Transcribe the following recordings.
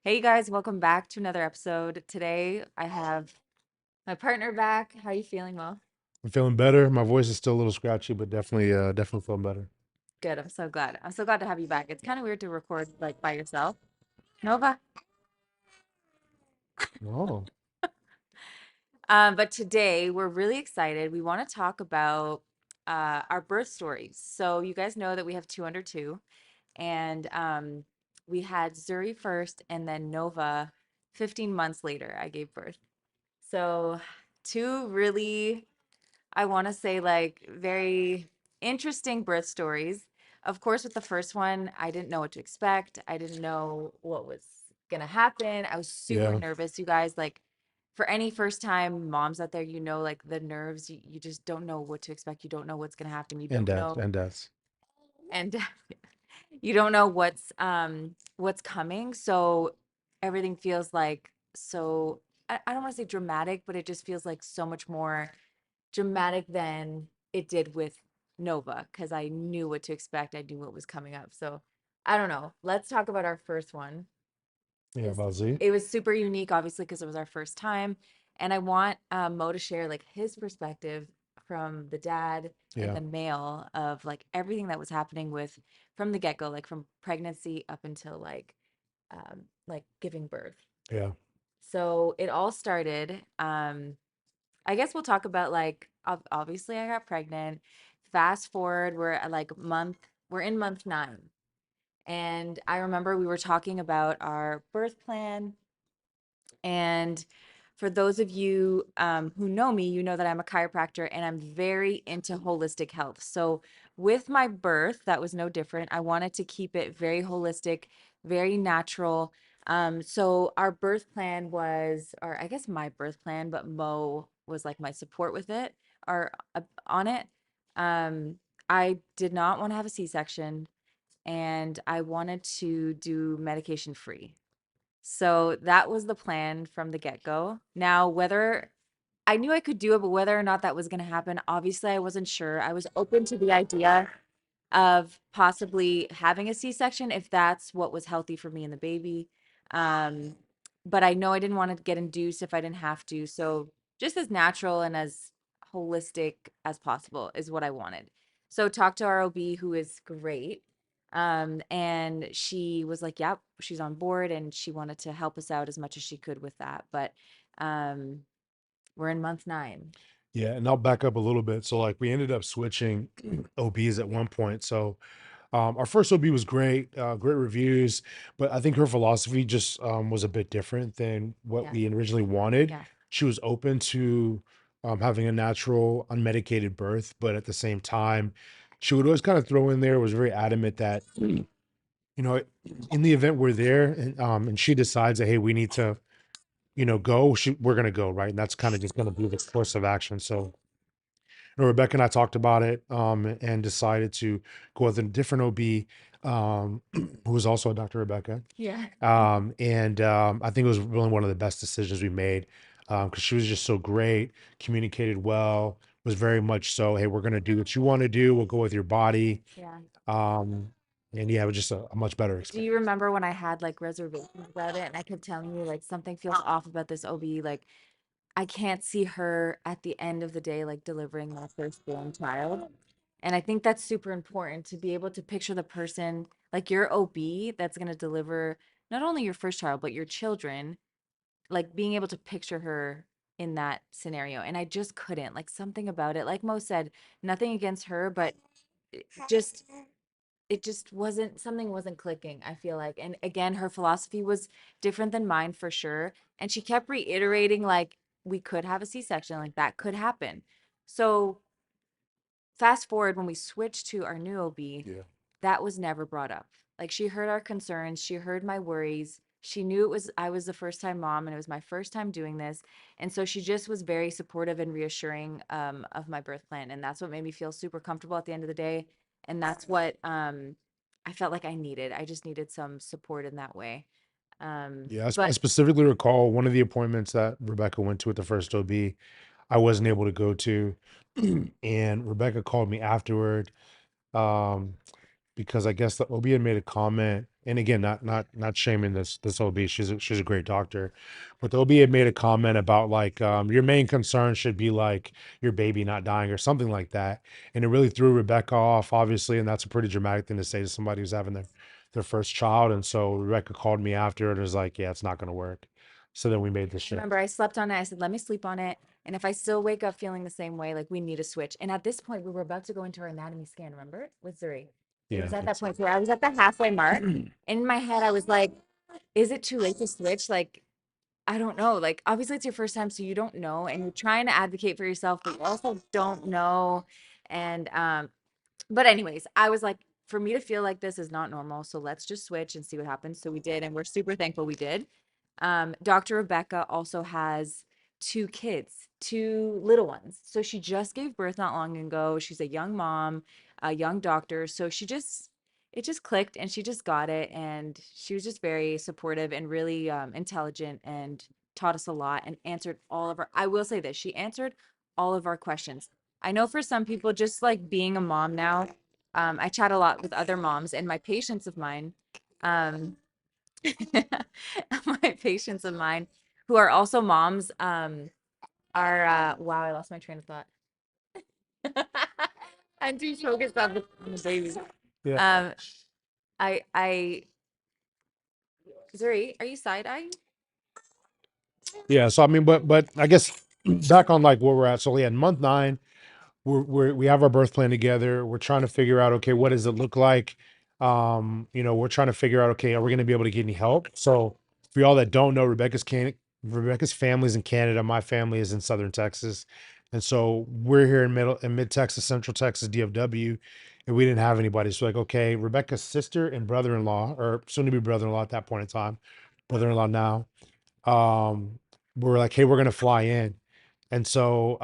Hey, you guys, welcome back to another episode. Today I have my partner back. How are you feeling, Mo? I'm feeling better. My voice is still a little scratchy, but definitely feeling better. Good. I'm so glad. I'm so glad to have you back. It's kind of weird to record like by yourself. Nova. Oh, But today we're really excited. We want to talk about our birth stories. So you guys know that we have two under two, and we had Zuri first, and then Nova 15 months later. I gave birth. So two really I want to say like very interesting birth stories. Of course, with the first one, I didn't know what to expect. I didn't know what was going to happen. I was super yeah, nervous, you guys. Like, for any first time moms out there, like the nerves, you just don't know what to expect. You don't know what's going to happen. You and don't death, know. and deaths. And you don't know what's coming. So everything feels like so I don't want to say dramatic, but it just feels like so much more dramatic than it did with Nova because I knew what to expect. I knew what was coming up. So I don't know. Let's talk about our first one. Yeah, Is Valzi. It was super unique, obviously, because it was our first time, and I want Mo to share like his perspective from the dad and Yeah, the male of like everything that was happening with from the get go, like from pregnancy up until like giving birth. yeah, So it all started. I guess we'll talk about like obviously I got pregnant. Fast forward, we're in month 9. And I remember we were talking about our birth plan. And for those of you who know me, you know that I'm a chiropractor and I'm very into holistic health. So with my birth, that was no different. I wanted to keep it very holistic, very natural. So our birth plan was, or I guess my birth plan, but Mo was like my support with it or on it. Um, I did not want to have a C-section and I wanted to do medication free. So that was the plan from the get-go. Now, whether I knew I could do it, but whether or not that was going to happen, obviously I wasn't sure. I was open to the idea of possibly having a C-section if that's what was healthy for me and the baby. Um, but I know I didn't want to get induced if I didn't have to. So just as natural and as holistic as possible is what I wanted. So talked to our OB, who is great. And she was like, yep, she's on board and she wanted to help us out as much as she could with that. But um, we're in month 9. yeah. And I'll back up a little bit. So, like, we ended up switching OBs at one point. So, our first OB was great, great reviews, but I think her philosophy just was a bit different than what Yeah. we originally wanted. Yeah. She was open to having a natural, unmedicated birth, but at the same time, she would always kind of throw in there, was very adamant that you know, in the event we're there and she decides that, hey, we need to, go, we're going to go. Right. And that's kind of just going to be the course of action. So, Rebecca and I talked about it and decided to go with a different OB who was also a Dr. Rebecca. Yeah. I think it was really one of the best decisions we made because she was just so great, communicated well, was very much so, hey, we're going to do what you want to do. We'll go with your body. Yeah. Um, and yeah, it was just a much better Do experience. you remember when I had like reservations about it and I kept telling you like something feels off about this OB? Like I can't see her at the end of the day like delivering my firstborn child. And I think that's super important to be able to picture the person like your OB that's going to deliver not only your first child but your children, like being able to picture her in that scenario. And I just couldn't. Like something about it. Like Mo said, nothing against her, but just it just wasn't something wasn't clicking, I feel like. And again, her philosophy was different than mine for sure. And she kept reiterating like we could have a C-section, like that could happen. So fast forward when we switched to our new OB, Yeah. that was never brought up. Like she heard our concerns, she heard my worries. She knew it was I was the first time mom and it was my first time doing this. And so she just was very supportive and reassuring of my birth plan. And that's what made me feel super comfortable at the end of the day. And that's what I felt like I needed. I just needed some support in that way. Yeah, I But specifically recall one of the appointments that Rebecca went to at the first OB, I wasn't able to go to. And Rebecca called me afterward. Um, because I guess the OB had made a comment, and again, not shaming this OB. She's a great doctor, but the OB had made a comment about like your main concern should be like your baby not dying or something like that, and it really threw Rebecca off, obviously, and that's a pretty dramatic thing to say to somebody who's having their first child. And so Rebecca called me after and was like, "Yeah, it's not going to work." So then we made the shift. Remember, I slept on it. I said, let me sleep on it. And if I still wake up feeling the same way, like we need a switch. And at this point, we were about to go into our anatomy scan, remember? With Zuri. It Yeah. was at that point where I was at the halfway mark. In my head, I was like, is it too late to switch? Like, I don't know. Like, obviously, it's your first time, so you don't know. And you're trying to advocate for yourself, but you also don't know. And but anyways, I was like, for me to feel like this is not normal, so let's just switch and see what happens. So we did, and we're super thankful we did. Dr. Rebecca also has two kids, two little ones. So she just gave birth not long ago. She's a young mom, a young doctor. So it just clicked and she just got it. And she was just very supportive and really intelligent and taught us a lot and answered all of our, I will say this, she answered all of our questions. I know for some people, just like being a mom now, I chat a lot with other moms and my patients of mine. Um, my patients of mine who are also moms are wow, I lost my train of thought. I'm too focused on the babies. Yeah. Um I Zuri, are you side-eyeing? Yeah. So I mean, but I guess back on like where we're at. So yeah, in month 9, we have our birth plan together. We're trying to figure out, okay, what does it look like? We're trying to figure out, okay, are we going to be able to get any help? So for y'all that don't know, Rebecca's family's in Canada. My family is in Southern Texas, and so we're here in mid Texas, Central Texas, DFW, and we didn't have anybody. So like, okay, Rebecca's sister and brother-in-law, or soon to be brother-in-law at that point in time, brother-in-law now, we're like, hey, we're gonna fly in. And so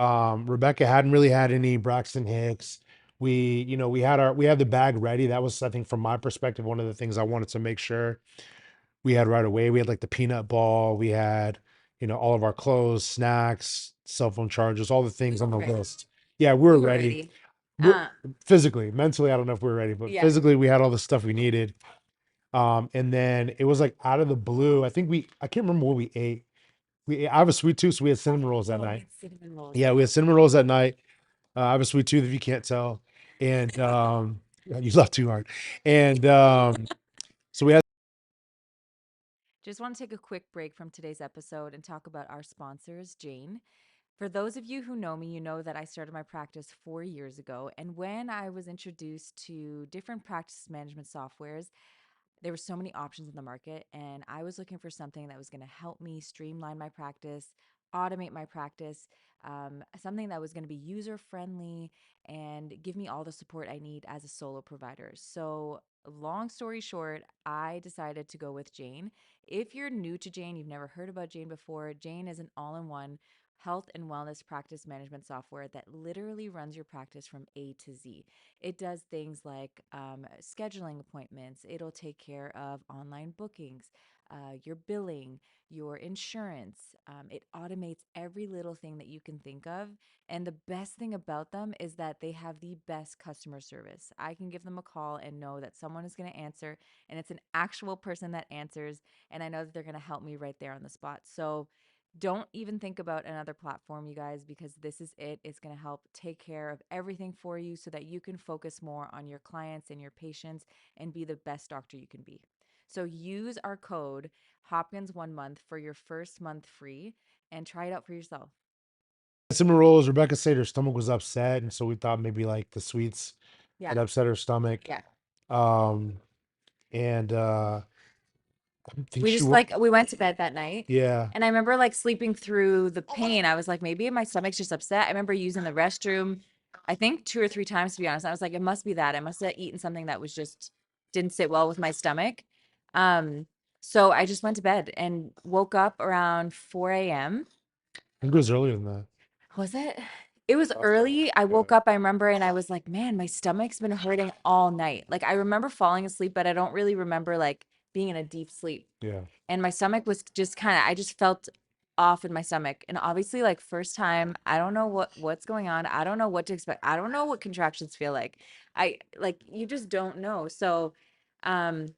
Rebecca hadn't really had any Braxton Hicks. We had the bag ready. That was, I think, from my perspective, one of the things I wanted to make sure we had right away. We had like the peanut ball, we had, all of our clothes, snacks, cell phone chargers, all the things on the Right. list. Yeah, we were We were ready. ready. We're physically, mentally, I don't know if we were ready, but Yeah. physically we had all the stuff we needed. And then it was like out of the blue. I can't remember what we ate. I have a sweet tooth, so we had cinnamon rolls that Oh, we night. had cinnamon rolls. Yeah, we had cinnamon rolls that night. I have a sweet tooth if you can't tell. And you laugh too hard. And so we had Just want to take a quick break from today's episode and talk about our sponsors, Jane. For those of you who know me, you know that I started my practice 4 years ago. And when I was introduced to different practice management softwares, there were so many options in the market. And I was looking for something that was going to help me streamline my practice, automate my practice, something that was going to be user friendly and give me all the support I need as a solo provider. So, long story short, I decided to go with Jane. If you're new to Jane, you've never heard about Jane before, Jane is an all in one health and wellness practice management software that literally runs your practice from A to Z. It does things like scheduling appointments, it'll take care of online bookings, your billing, your insurance. It automates every little thing that you can think of. And the best thing about them is that they have the best customer service. I can give them a call and know that someone is going to answer, and it's an actual person that answers. And I know that they're going to help me right there on the spot. So, don't even think about another platform, you guys, because this is it. It's going to help take care of everything for you so that you can focus more on your clients and your patients and be the best doctor you can be. So use our code Hopkins 1 month for your first month free and try it out for yourself. cinnamon rolls. Rebecca said her stomach was upset, and so we thought maybe like the sweets Yeah. had upset her stomach. Yeah. Um, and I think We she just wa- like we went to bed that night. yeah. And I remember like sleeping through the pain. I was like, maybe my stomach's just upset. I remember using the restroom, I think 2 or 3 times to be honest. I was like, it must be that. I must have eaten something that was just didn't sit well with my stomach. Um, so I just went to bed and woke up around 4 a.m. I think it was earlier than that. Was it? It was Uh, early. I yeah. woke up, I remember, and I was like, man, my stomach's been hurting all night. Like I remember falling asleep, but I don't really remember like being in a deep sleep. Yeah. And my stomach was just kind of, I just felt off in my stomach. And obviously, like first time, I don't know what's going on. I don't know what to expect. I don't know what contractions feel like. I like you just don't know. So, um,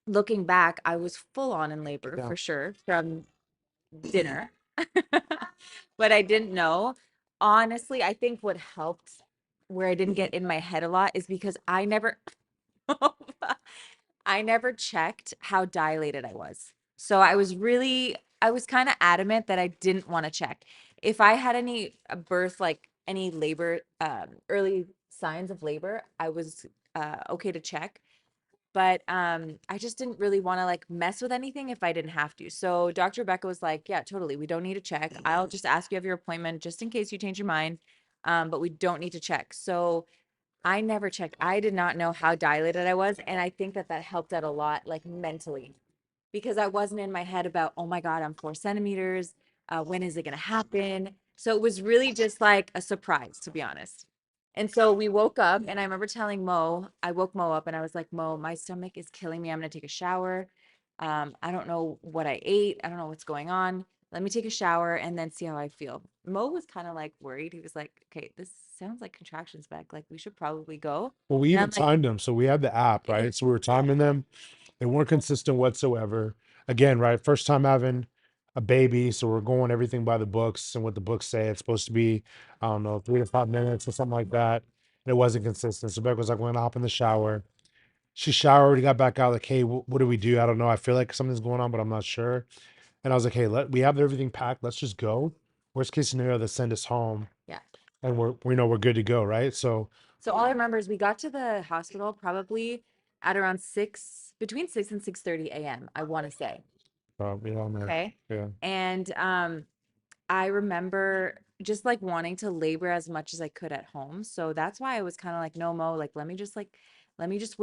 looking back, I was full on in labor Yeah. for sure from dinner. But I didn't know. Honestly, I think what helped where I didn't get in my head a lot is because I never checked how dilated I was. So I was kind of adamant that I didn't want to check. If I had any birth, like any labor, early signs of labor, I was okay to check. But I just didn't really want to like mess with anything if I didn't have to. So Dr. Becca was like, yeah, totally. We don't need to check. I'll just ask you of your appointment just in case you change your mind. But we don't need to check. So I never checked. I did not know how dilated I was, and I think that that helped out a lot, like mentally, because I wasn't in my head about, oh my God, I'm 4 centimeters. When is it going to happen? So it was really just like a surprise, to be honest. And so we woke up, and I remember telling Mo, I woke Mo up, and I was like, Mo, my stomach is killing me. I'm going to take a shower. I don't know what I ate. I don't know what's going on. Let me take a shower and then see how I feel. Mo was kind of like worried. He was like, okay, this sounds like contractions back. Like we should probably go. Well, we And even I'm like, timed them. So we had the app, eh, right? So we were timing them. They weren't consistent whatsoever. Again, right? First time having a baby. So we're going everything by the books and what the books say. It's supposed to be, I don't know, 3 to 5 minutes or something like that. And it wasn't consistent. So Beck was like, we're going to hop in the shower. She showered, got back out, like, hey, what do we do? I don't know. I feel like something's going on, but I'm not sure. And I was like, hey, we have everything packed. Let's just go. Worst case scenario, they send us home yeah. and we're good to go, right? So So all I remember is we got to the hospital probably at around between 6 and 6:30 a.m. I want to say. yeah, I'm there. Okay. Yeah. And I remember just like wanting to labor as much as I could at home. So that's why I was kind of like, no, Mo, like, let me just wait. Let me just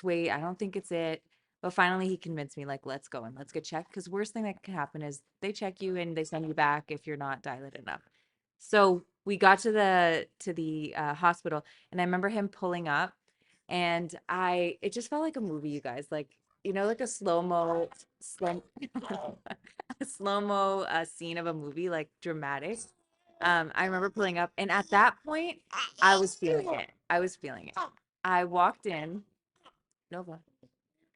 wait. I don't think it's it. But finally, he convinced me, like, let's go and let's get checked. Because worst thing that can happen is they check you and they send you back if you're not dilated enough. So we got to the hospital, and I remember him pulling up, and it just felt like a movie, you guys, like like a slow a slow-mo scene of a movie, like dramatic. I remember pulling up, and at that point, I was feeling it. I was feeling it. I walked in, Nova.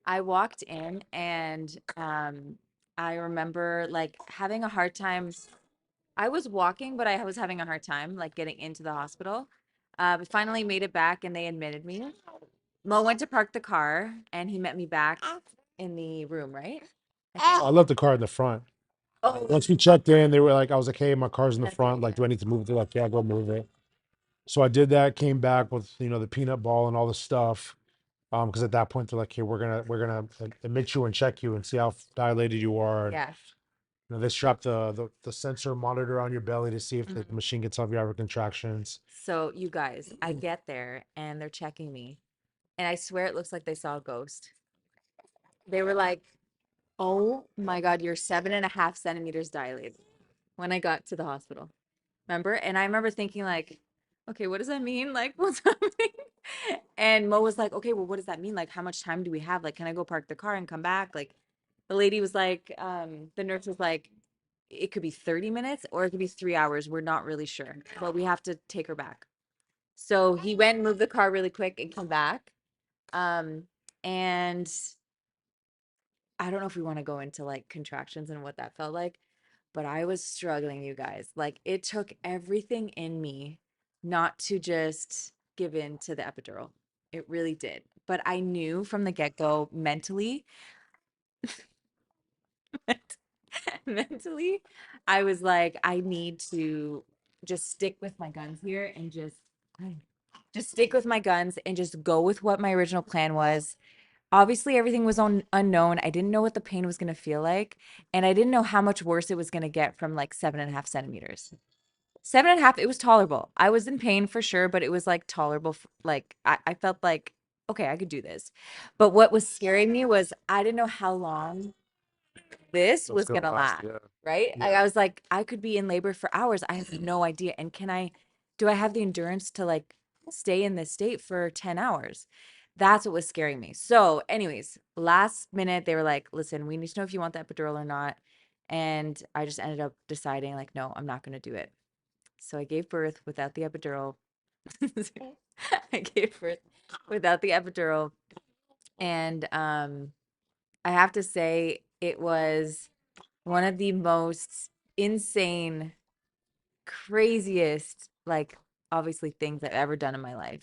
I walked in, and I remember like having a hard time. I was walking, but I was having a hard time like getting into the hospital. But finally made it back, and they admitted me. Mo went to park the car, and he met me back in the room, right? I left the car in the front. Oh, Once we checked in, they were like, I was like, hey, my car's in the that's right. front. Like, Yeah. do I need to move it? They're like, yeah, go move it. So I did that, came back with, the peanut ball and all the stuff. Because at that point they're like, hey, we're gonna admit you and check you and see how dilated you are. And, Yeah. they strap the sensor monitor on your belly to see if the Mhm. machine gets off your having contractions. So you guys, I get there and they're checking me, and I swear it looks like they saw a ghost. They were like, "Oh my God, you're 7.5 centimeters dilated." When I got to the hospital, remember? And I remember thinking like, "Okay, what does that mean? Like, what's happening?" And Mo was like, "Okay, well, what does that mean? Like, how much time do we have? Like, can I go park the car and come back?" Like, the lady was like, the nurse was like, "It could be 30 minutes or it could be 3 hours. We're not really sure, but we have to take her back." So he went and moved the car really quick and come back. Um, and I don't know if we want to go into like contractions and what that felt like, but I was struggling, you guys. Like it took everything in me not to just give in to the epidural. It really did. But I knew from the get-go mentally, mentally, I was like, I need to just stick with my guns here and just stick with my guns and just go with what my original plan was. Obviously, everything was unknown. I didn't know what the pain was going to feel like. And I didn't know how much worse it was going to get from like 7.5 centimeters. 7.5, it was tolerable. I was in pain for sure, but it was like tolerable. Like I felt like, okay, I could do this. But what was scaring me was I didn't know how long this That's was gonna gonna last. last, Yeah. right? Yeah. I was like, I could be in labor for hours. I have no idea. And do I have the endurance to like stay in this state for 10 hours? That's what was scaring me. So, anyways, last minute they were like, listen, we need to know if you want the epidural or not. And I just ended up deciding like, no, I'm not going to do it. So I gave birth without the epidural. I gave birth without the epidural. And I have to say, it was one of the most insane, craziest, like, obviously things I've ever done in my life.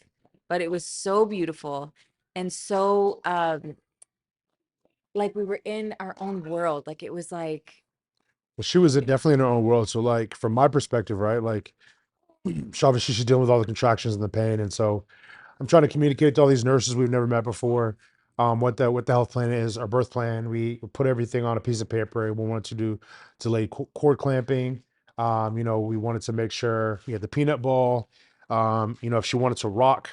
But it was so beautiful and so, like we were in our own world. Like it was like, Well, she was definitely in her own world. So, like, from my perspective, right? Like, obviously, she's dealing with all the contractions and the pain, and so I'm trying to communicate to all these nurses we've never met before, what the health plan is, our birth plan. We put everything on a piece of paper. We wanted to do delayed cord clamping. We wanted to make sure we had the peanut ball. If she wanted to rock,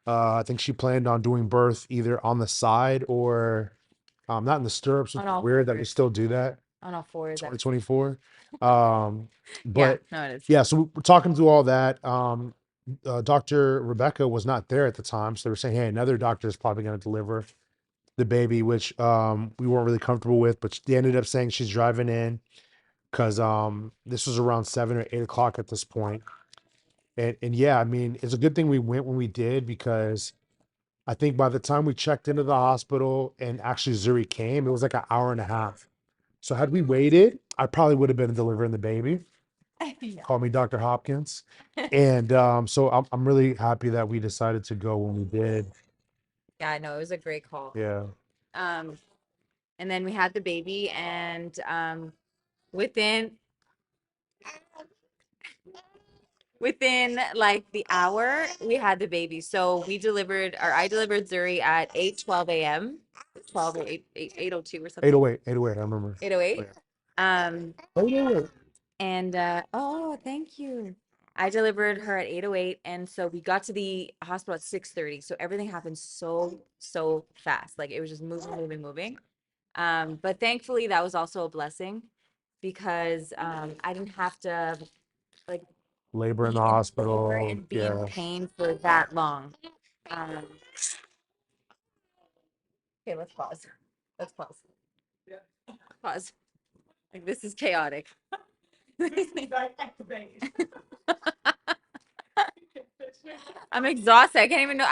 I think she planned on doing birth either on the side or not in the stirrups, which on is all weird that we fours. still do that. On all fours. 2024. Um, Yeah, but no, it is. yeah, so we're talking through all that. Dr. Rebecca was not there at the time, so they were saying, "Hey, another doctor is probably going to deliver the baby," which we weren't really comfortable with. But they ended up saying she's driving in because this was around 7 or 8 o'clock at this point. And yeah, I mean, it's a good thing we went when we did because I think by the time we checked into the hospital and actually Zuri came, it was like an hour and a half. So had we waited, I probably would have been delivering the baby. Yeah. Call me Dr. Hopkins. And so I'm really happy that we decided to go when we did. Yeah, I know it was a great call. Yeah. Um, and then we had the baby, and within within like the hour, we had the baby. So I delivered Zuri at 8:12 a.m. 12 or 8:02 or something. 808, 808, I remember. Oh, 8:08. yeah. Um, 808. and oh, thank you. I delivered her at 8:08, and so we got to the hospital at 6:30. So everything happened so fast. Like it was just moving. But thankfully that was also a blessing because I didn't have to like Labor in be the in labor hospital. and be in Yeah. pain for that long. Um, okay, let's pause. Let's pause. Pause. Like this is chaotic. I'm exhausted. I can't even know.